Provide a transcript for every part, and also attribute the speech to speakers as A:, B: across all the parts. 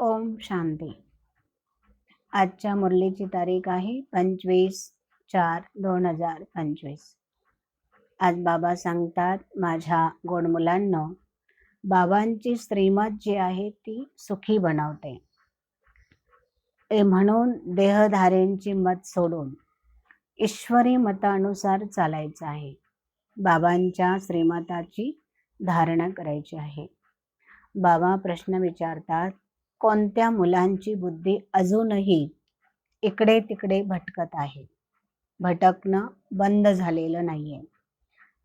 A: ओम शांती. आजच्या मुरलीची तारीख आहे 25/4/2025. आज बाबा सांगतात, माझ्या गोड मुलांनो, बाबांची श्रीमत जी आहे ती सुखी बनवते. म्हणून देहधारेंची मत सोडून ईश्वरी मतानुसार चालायचं आहे. बाबांच्या श्रीमताची धारणा करायची आहे. बाबा प्रश्न विचारतात, कोणत्या मुलांची बुद्धी अजूनही इकडे तिकडे भटकत आहे? भटकणं बंद झालेलं नाहीये.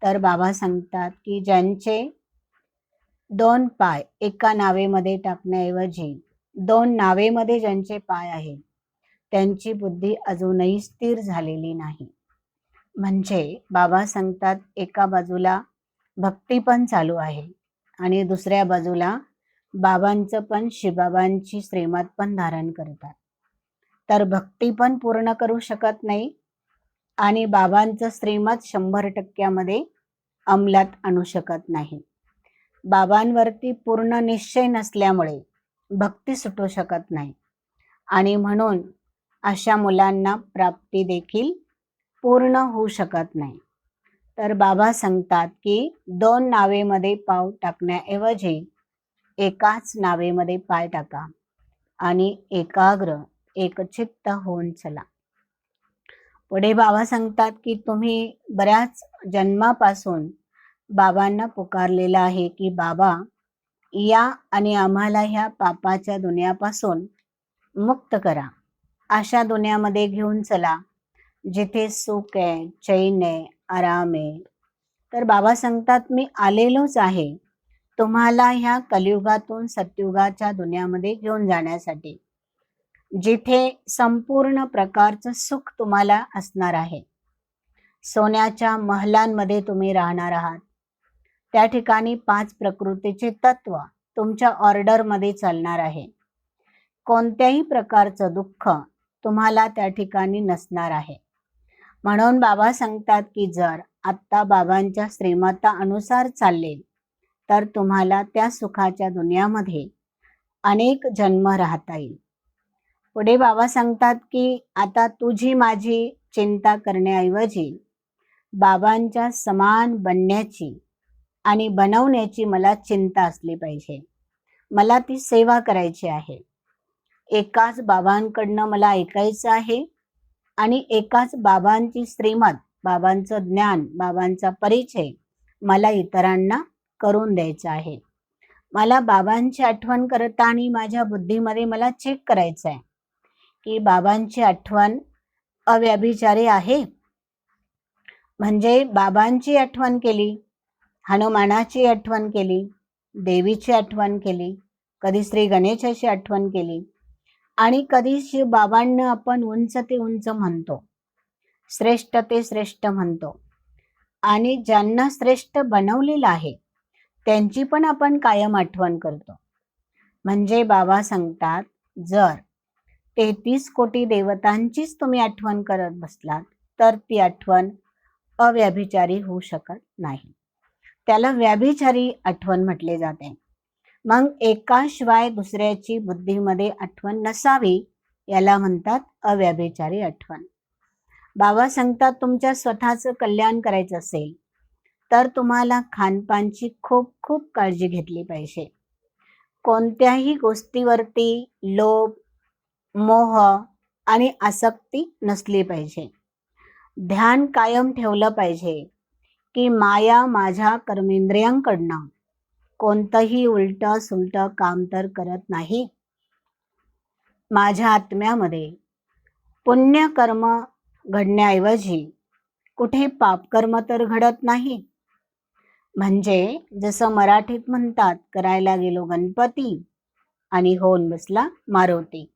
A: तर बाबा सांगतात की ज्यांचे 2 पाय एका नावेमध्ये टाकण्याऐवजी 2 नावेमध्ये ज्यांचे पाय आहेत, त्यांची बुद्धी अजूनही स्थिर झालेली नाही. म्हणजे बाबा सांगतात, एका बाजूला भक्ती पण चालू आहे आणि दुसऱ्या बाजूला बाबांचं पण शिवबाबांची श्रीमत पण धारण करतात. तर भक्ती पण पूर्ण करू शकत नाही आणि बाबांचं श्रीमत 100% अंमलात आणू शकत नाही. बाबांवरती पूर्ण निश्चय नसल्यामुळे भक्ती सुटू शकत नाही आणि म्हणून अशा मुलांना प्राप्ती देखील पूर्ण होऊ शकत नाही. तर बाबा सांगतात की 2 नावेमध्ये पाव टाकण्याऐवजी एकाच नावेमध्ये पाय टाका आणि एकाग्र एकचित्त होऊन चला. पुढे बाबा सांगतात की तुम्ही बऱ्याच जन्मापासून बाबांना पुकारलेलं आहे की बाबा या आणि आम्हाला ह्या पापाच्या दुनियापासून मुक्त करा. अशा दुनियामध्ये घेऊन चला जिथे सुख आहे, चैन आहे, आराम आहे. तर बाबा सांगतात, मी आलेलोच आहे तुम्हाला ह्या कलियुगातून सतयुगाच्या दुनियामध्ये घेऊन जाण्यासाठी, जिथे संपूर्ण प्रकारचं सुख तुम्हाला असणार आहे. सोन्याच्या महलांमध्ये तुम्ही राहणार आहात. त्या ठिकाणी 5 प्रकृतीचे तत्व तुमच्या ऑर्डरमध्ये चालणार आहे. कोणत्याही प्रकारचं दुःख तुम्हाला त्या ठिकाणी नसणार आहे. म्हणून बाबा सांगतात की जर आत्ता बाबांच्या श्रीमतानुसार चालले तर तुम्हाला त्या सुखाच्या दुनियामध्ये अनेक जन्म राहता येईल. पुढे बाबा सांगतात की आता तुझी माझी चिंता करण्याऐवजी बाबांच्या समान बनण्याची आणि बनवण्याची मला चिंता असली पाहिजे. मला ती सेवा करायची आहे. एकाच बाबांकडनं मला ऐकायचं आहे आणि एकाच बाबांची श्रीमत, बाबांचं ज्ञान, बाबांचा परिचय मला इतरांना करून द्यायचा आहे. मला बाबांची आठवण करताना माझ्या बुद्धीमध्ये मला चेक करायचं आहे की बाबांची आठवण अव्यभिचारी आहे. म्हणजे बाबांची आठवण केली, हनुमानाची आठवण केली, देवीची आठवण केली, कधी श्री गणेशाची आठवण केली आणि कधी शिव बाबांना आपण उंच ते उंच म्हणतो, श्रेष्ठ ते श्रेष्ठ म्हणतो आणि ज्यांना श्रेष्ठ बनवलेलं आहे त्यांची पण आपण कायम आठवण करतो. म्हणजे बाबा सांगतात, जर 33 कोटी देवतांचीच तुम्ही आठवण करत बसलात तर ती आठवण अव्यभिचारी होऊ शकत नाही. त्याला व्याभिचारी आठवण म्हटले जाते. मग एकाशिवाय दुसऱ्याची बुद्धीमध्ये आठवण नसावी याला म्हणतात अव्यभिचारी आठवण. बाबा सांगतात, तुमच्या स्वतःचं कल्याण करायचं असेल तर तुम्हाला खानपानची खूप खूप काळजी घेतली पाहिजे. कोणत्याही गोष्टीवरती लोभ, मोह आणि आसक्ती नसली पाहिजे. ध्यान कायम ठेवलं पाहिजे की माया माझ्या कर्मेंद्रियांकडनं कोणतंही उलटं सुलटं काम तर करत नाही. माझ्या आत्म्यामध्ये पुण्यकर्म घडण्याऐवजी कुठे पापकर्म तर घडत नाही. म्हणजे जसं मराठीत म्हणतात, करायला गेलो गणपती आणि होऊन बसला मारुती.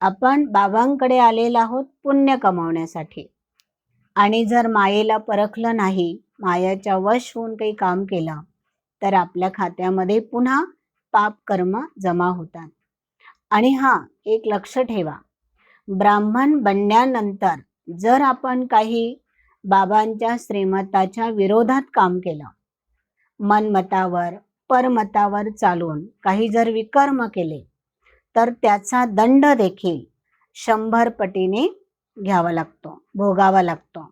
A: आपण बाबांकडे आलेलो आहोत पुण्य कमावण्यासाठी आणि जर मायेला परखलं नाही, मायाच्या वश होऊन काही काम केलं तर आपल्या खात्यामध्ये पुन्हा पाप कर्म जमा होतात. आणि एक लक्ष ठेवा, ब्राह्मण बनल्यानंतर जर आपण काही बाबांच्या श्रीमताच्या विरोधात काम केलं, मनमतावर परमतावर चालून काही जर विकर्म केले तर त्याचा दंड देखील 100 पटीने घ्यावा लागतो, भोगावा लागतो.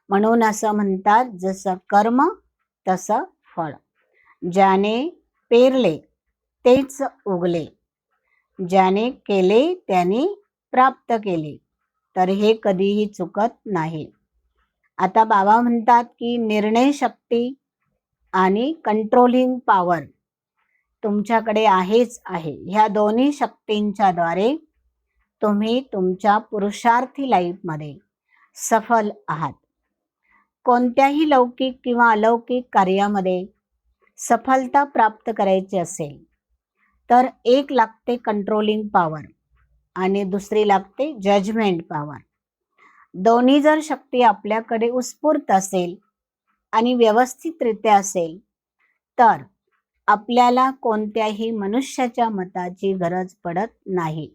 A: म्हणून असं म्हणतात, जसं कर्म तसं फळ. ज्याने पेरले तेच उगले, ज्याने केले त्याने प्राप्त केले. तर हे कधीही चुकत नाही. आता बाबा म्हणतात की निर्णय शक्ती आणि कंट्रोलिंग पॉवर तुमच्याकडे आहेच आहे. ह्या दोन्ही शक्तींच्या द्वारे तुम्ही तुमच्या पुरुषार्थी लाईफमध्ये सफल आहात. कोणत्याही लौकिक किंवा अलौकिक कार्यामध्ये सफलता प्राप्त करायची असेल तर एक लागते कंट्रोलिंग पॉवर आणि दुसरी लागते जजमेंट पॉवर. दोन्ही जर शक्ती आपल्याकडे उत्स्फूर्त असेल आणि व्यवस्थितरित्या असेल तर आपल्याला कोणत्याही मनुष्याच्या मताची गरज पडत नाही.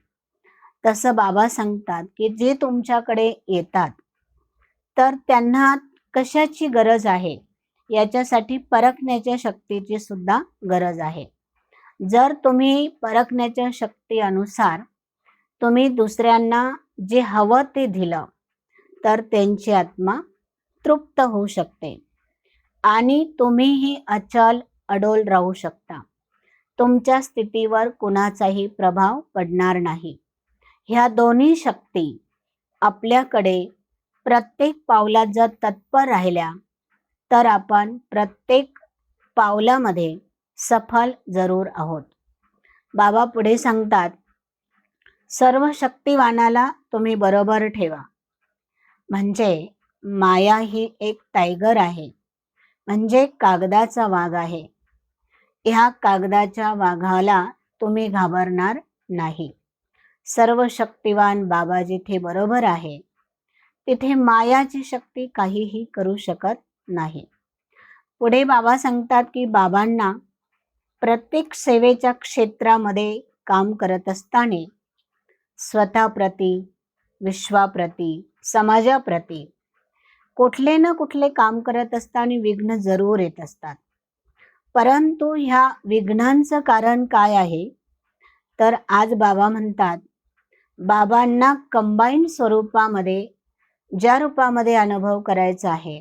A: तसं बाबा सांगतात की जे तुमच्याकडे येतात तर त्यांना कशाची गरज आहे याच्यासाठी परखण्याच्या शक्तीची सुद्धा गरज आहे. जर तुम्ही परखण्याच्या शक्ती अनुसार तुम्ही दुसऱ्यांना जे हवं ते दिलं तर त्यांची आत्मा तृप्त होऊ शकते आणि तुम्हीही अचल अडोल राहू शकता. तुमच्या स्थितीवर कुणाचाही प्रभाव पडणार नाही. ह्या दोन्ही शक्ती आपल्याकडे प्रत्येक पावलात जर तत्पर राहिल्या तर आपण प्रत्येक पावलामध्ये सफल जरूर आहोत. बाबा पुढे सांगतात, सर्व शक्तिवानाला तुम्ही बरोबर ठेवा. म्हणजे माया ही एक टायगर आहे, म्हणजे कागदाचा वाघ आहे. ह्या कागदाच्या वाघाला तुम्ही घाबरणार नाही. सर्व शक्तिवान बाबा जिथे बरोबर आहे तिथे मायाची शक्ती काहीही करू शकत नाही. पुढे बाबा सांगतात की बाबांना प्रत्येक सेवेच्या क्षेत्रामध्ये काम करत असताना स्वतःप्रती, विश्वाप्रती, समाजाप्रती कुठले ना कुठले काम करत असताना विघ्न जरूर येत असतात. परंतु ह्या विघ्नांचं कारण काय आहे तर आज बाबा म्हणतात, बाबांना कंबाईन स्वरूपामध्ये ज्या रूपामध्ये अनुभव करायचा आहे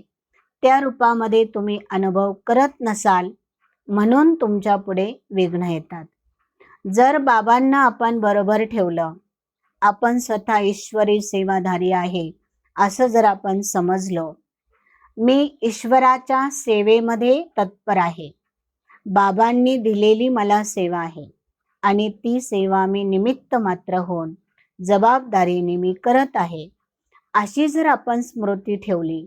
A: त्या रूपामध्ये तुम्ही अनुभव करत नसाल म्हणून तुमच्या पुढे विघ्न येतात. जर बाबांना आपण बरोबर ठेवलं, आपण स्वतः ईश्वरी सेवाधारी आहे असं जर आपण समजलो, मी ईश्वराच्या सेवेमध्ये तत्पर आहे, बाबांनी दिलेली मला सेवा आहे आणि ती सेवा मी निमित्त मात्र होऊन जबाबदारीने मी करत आहे, अशी जर आपण स्मृती ठेवली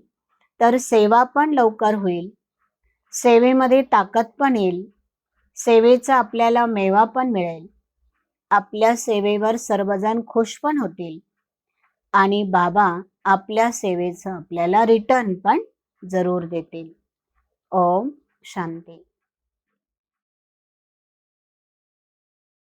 A: तर सेवा पण लवकर होईल, सेवेमध्ये ताकद पण येईल, सेवेचा आपल्याला मेवा पण मिळेल, आपल्या सेवेवर सर्वजण खुश पण होतील आणि बाबा आपल्या सेवेचं आपल्याला रिटर्न पण जरूर देतील. ओम शांती.